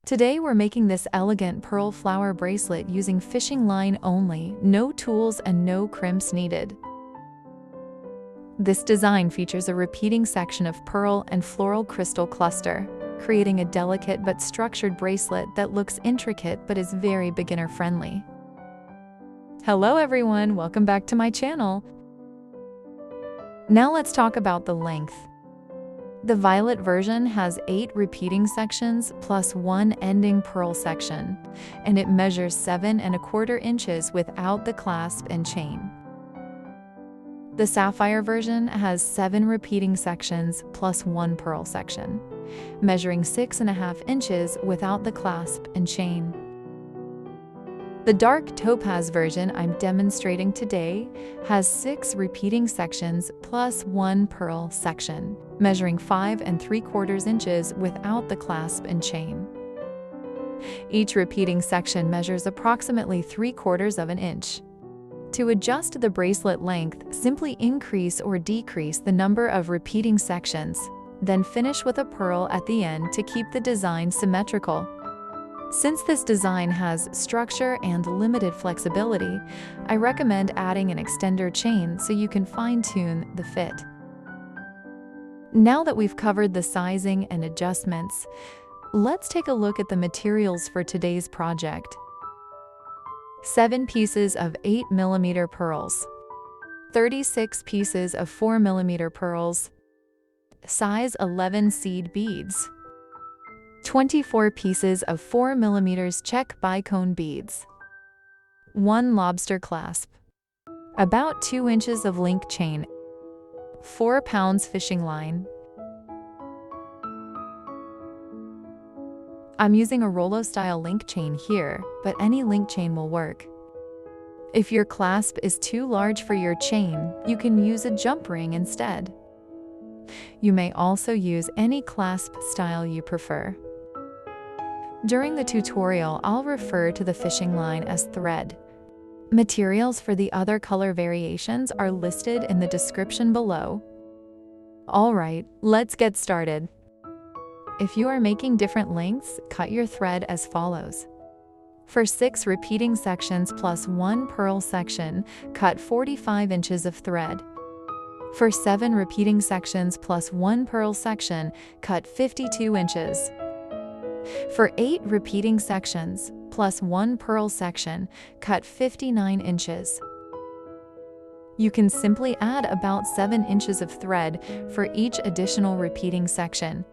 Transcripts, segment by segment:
Today we're making this elegant pearl flower bracelet using fishing line only, no tools and no crimps needed. This design features a repeating section of pearl and floral crystal cluster, creating a delicate but structured bracelet that looks intricate but is very beginner-friendly. Hello everyone, welcome back to my channel. Now let's talk about the length. The violet version has 8 repeating sections plus 1 ending pearl section, and it measures 7¼ inches without the clasp and chain. The sapphire version has 7 repeating sections plus 1 pearl section, measuring 6½ inches without the clasp and chain. The dark topaz version I'm demonstrating today has 6 repeating sections plus 1 pearl section, measuring 5¾ inches without the clasp and chain. Each repeating section measures approximately 3/4 inch. To adjust the bracelet length, simply increase or decrease the number of repeating sections, then finish with a pearl at the end to keep the design symmetrical. Since this design has structure and limited flexibility, I recommend adding an extender chain so you can fine-tune the fit. Now that we've covered the sizing and adjustments, let's take a look at the materials for today's project. 7 pieces of 8mm pearls, 36 pieces of 4mm pearls, size 11 seed beads, 24 pieces of 4mm check bicone beads, 1 lobster clasp, about 2 inches of link chain, 4 pounds fishing line. I'm using a Rollo style link chain here, but any link chain will work. If your clasp is too large for your chain, you can use a jump ring instead. You may also use any clasp style you prefer. During the tutorial, I'll refer to the fishing line as thread. Materials for the other color variations are listed in the description below. Alright, let's get started. If you are making different lengths, cut your thread as follows. For 6 repeating sections plus 1 pearl section, cut 45 inches of thread. For 7 repeating sections plus 1 pearl section, cut 52 inches. For 8 repeating sections plus 1 pearl section, cut 59 inches. You can simply add about 7 inches of thread for each additional repeating section.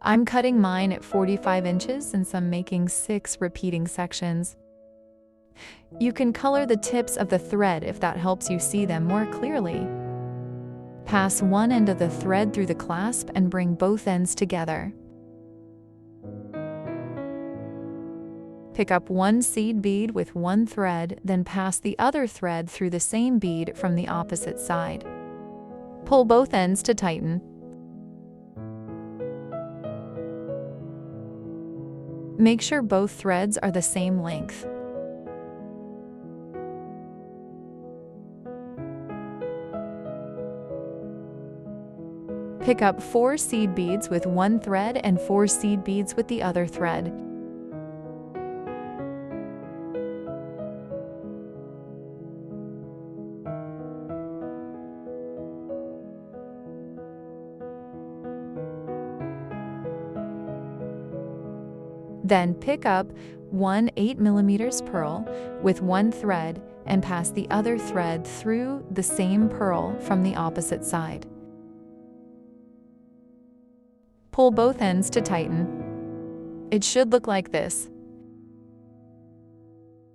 I'm cutting mine at 45 inches since I'm making 6 repeating sections. You can color the tips of the thread if that helps you see them more clearly. Pass one end of the thread through the clasp and bring both ends together. Pick up 1 seed bead with 1 thread, then pass the other thread through the same bead from the opposite side. Pull both ends to tighten. Make sure both threads are the same length. Pick up 4 seed beads with 1 thread and 4 seed beads with the other thread. Then pick up 1 8mm pearl with 1 thread and pass the other thread through the same pearl from the opposite side. Pull both ends to tighten. It should look like this.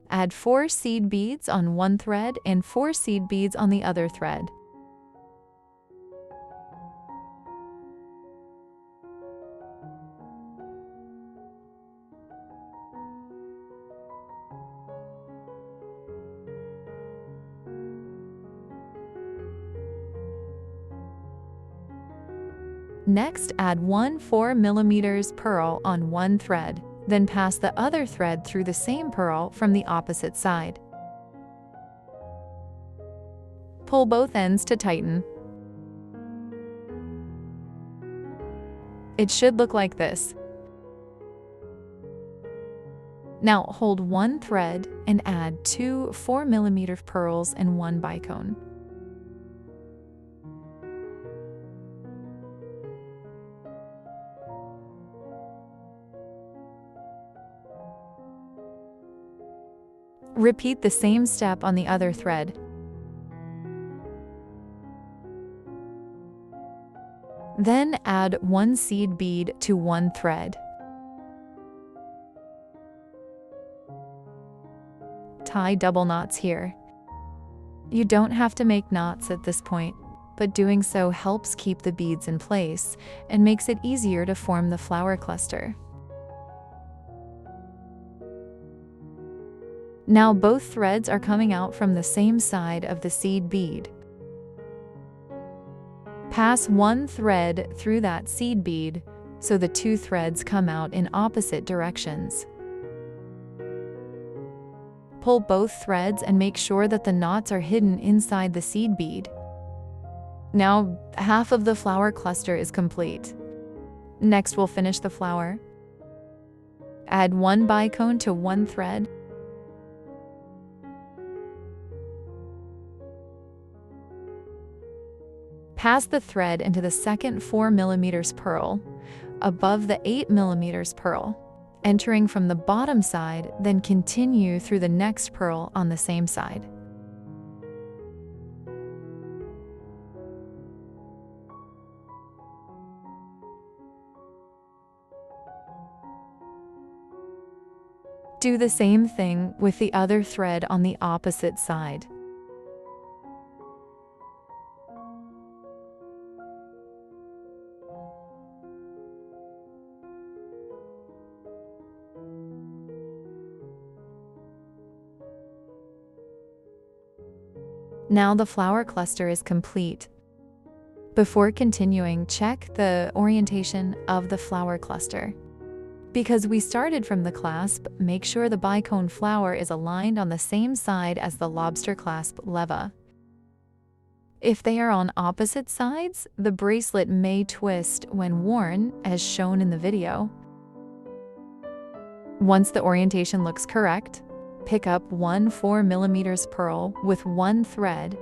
Add 4 seed beads on 1 thread and 4 seed beads on the other thread. Next, add 1 4mm pearl on 1 thread, then pass the other thread through the same pearl from the opposite side. Pull both ends to tighten. It should look like this. Now hold one thread and add 2 4mm pearls and 1 bicone. Repeat the same step on the other thread. Then add 1 seed bead to 1 thread. Tie double knots here. You don't have to make knots at this point, but doing so helps keep the beads in place and makes it easier to form the flower cluster. Now both threads are coming out from the same side of the seed bead. Pass one thread through that seed bead so the 2 threads come out in opposite directions. Pull both threads and make sure that the knots are hidden inside the seed bead. Now half of the flower cluster is complete. Next we'll finish the flower. Add 1 bicone to 1 thread. Pass the thread into the second 4mm pearl, above the 8mm pearl, entering from the bottom side, then continue through the next pearl on the same side. Do the same thing with the other thread on the opposite side. Now the flower cluster is complete. Before continuing, check the orientation of the flower cluster. Because we started from the clasp, make sure the bicone flower is aligned on the same side as the lobster clasp leva. If they are on opposite sides, the bracelet may twist when worn, as shown in the video. Once the orientation looks correct, pick up 1 4mm pearl with 1 thread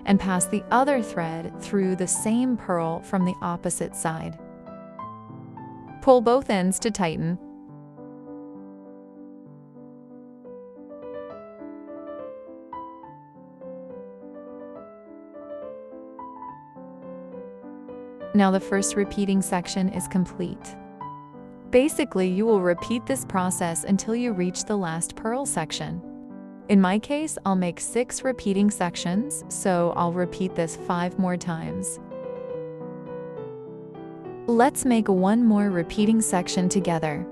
and pass the other thread through the same pearl from the opposite side. Pull both ends to tighten. Now the first repeating section is complete. Basically, you will repeat this process until you reach the last pearl section. In my case, I'll make 6 repeating sections, so I'll repeat this 5 more times. Let's make 1 more repeating section together.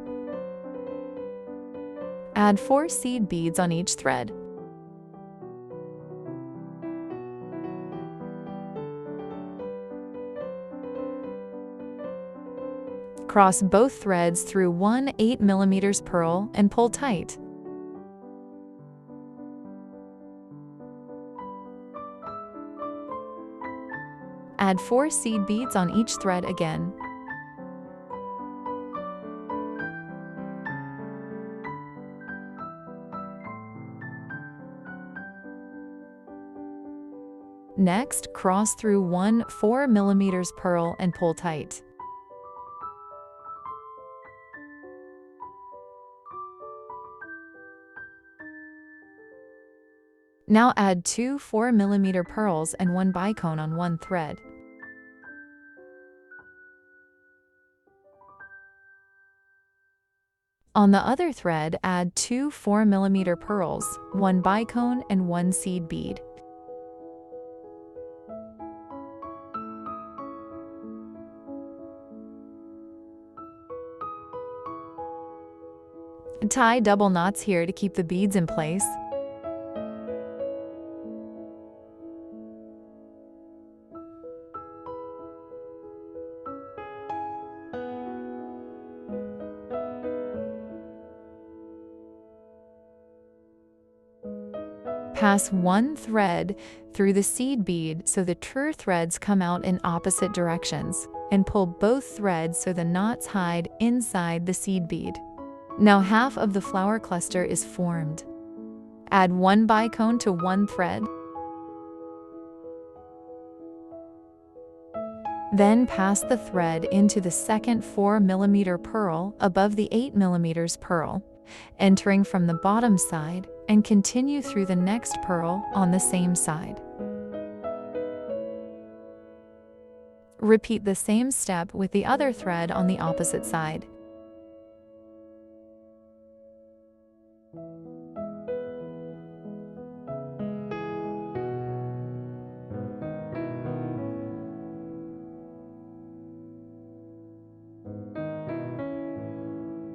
Add 4 seed beads on each thread. Cross both threads through 1 8mm pearl and pull tight. Add 4 seed beads on each thread again. Next, cross through 1 4mm pearl and pull tight. Now add 2 4mm pearls and 1 bicone on 1 thread. On the other thread, add 2 4mm pearls, 1 bicone and 1 seed bead. Tie double knots here to keep the beads in place. Pass 1 thread through the seed bead so the true threads come out in opposite directions, and pull both threads so the knots hide inside the seed bead. Now half of the flower cluster is formed. Add one bicone to one thread. Then pass the thread into the second 4mm pearl above the 8mm pearl, entering from the bottom side, and continue through the next pearl on the same side. Repeat the same step with the other thread on the opposite side.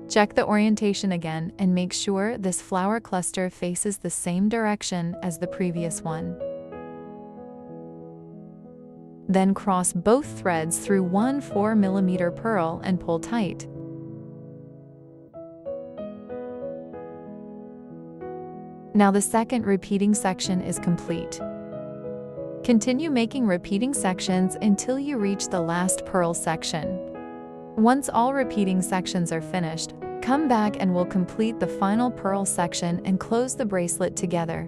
Check the orientation again and make sure this flower cluster faces the same direction as the previous one. Then cross both threads through one 4mm pearl and pull tight. Now the second repeating section is complete. Continue making repeating sections until you reach the last pearl section. Once all repeating sections are finished, come back and we'll complete the final pearl section and close the bracelet together.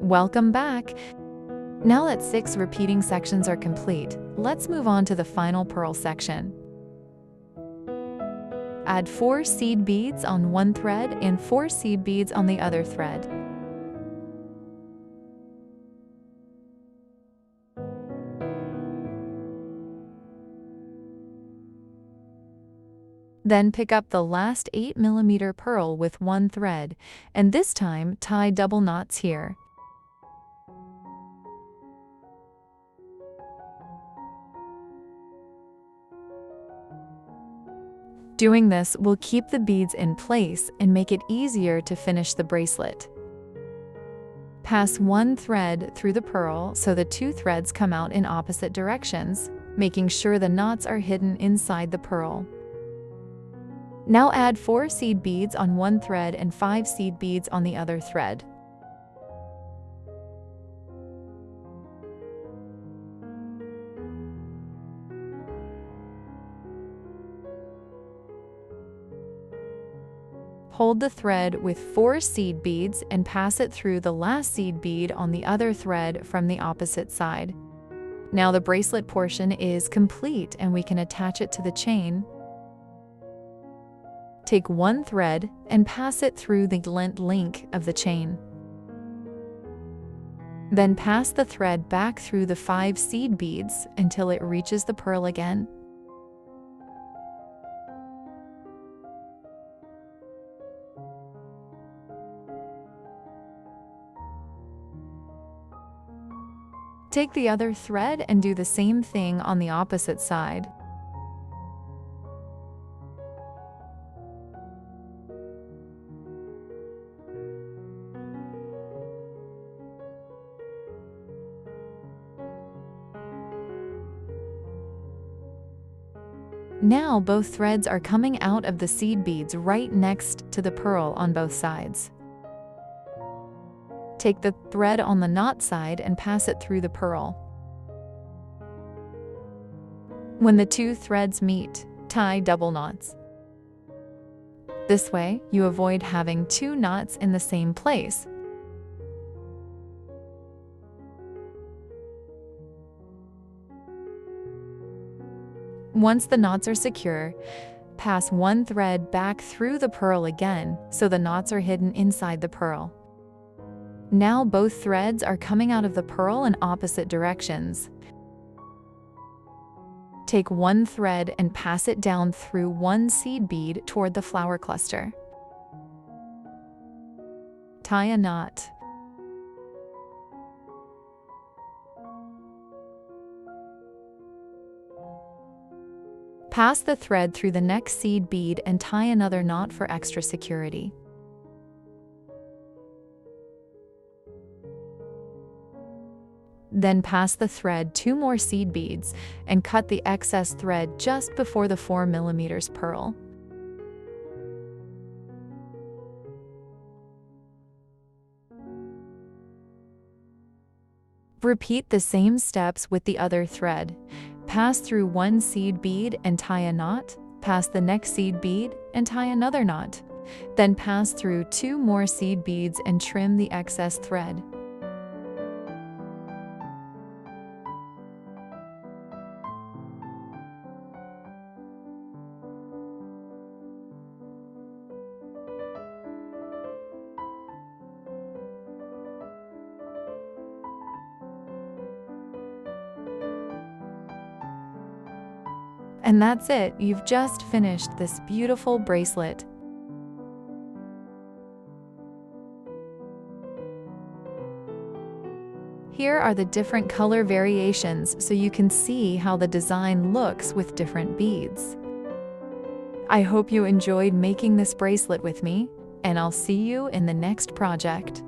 Welcome back! Now that 6 repeating sections are complete, let's move on to the final pearl section. Add 4 seed beads on one thread and 4 seed beads on the other thread. Then pick up the last 8mm pearl with one thread, and this time tie double knots here. Doing this will keep the beads in place and make it easier to finish the bracelet. Pass one thread through the pearl so the 2 threads come out in opposite directions, making sure the knots are hidden inside the pearl. Now add 4 seed beads on one thread and 5 seed beads on the other thread. Hold the thread with 4 seed beads and pass it through the last seed bead on the other thread from the opposite side. Now the bracelet portion is complete and we can attach it to the chain. Take one thread and pass it through the lent link of the chain. Then pass the thread back through the 5 seed beads until it reaches the pearl again. Take the other thread and do the same thing on the opposite side. Now both threads are coming out of the seed beads right next to the pearl on both sides. Take the thread on the knot side and pass it through the pearl. When the 2 threads meet, tie double knots. This way, you avoid having 2 knots in the same place. Once the knots are secure, pass one thread back through the pearl again so the knots are hidden inside the pearl. Now both threads are coming out of the pearl in opposite directions. Take one thread and pass it down through one seed bead toward the flower cluster. Tie a knot. Pass the thread through the next seed bead and tie another knot for extra security. Then pass the thread 2 more seed beads and cut the excess thread just before the 4mm pearl. Repeat the same steps with the other thread. Pass through one seed bead and tie a knot, Pass the next seed bead and tie another knot. Then pass through 2 more seed beads and trim the excess thread. And that's it, you've just finished this beautiful bracelet. Here are the different color variations so you can see how the design looks with different beads. I hope you enjoyed making this bracelet with me, and I'll see you in the next project.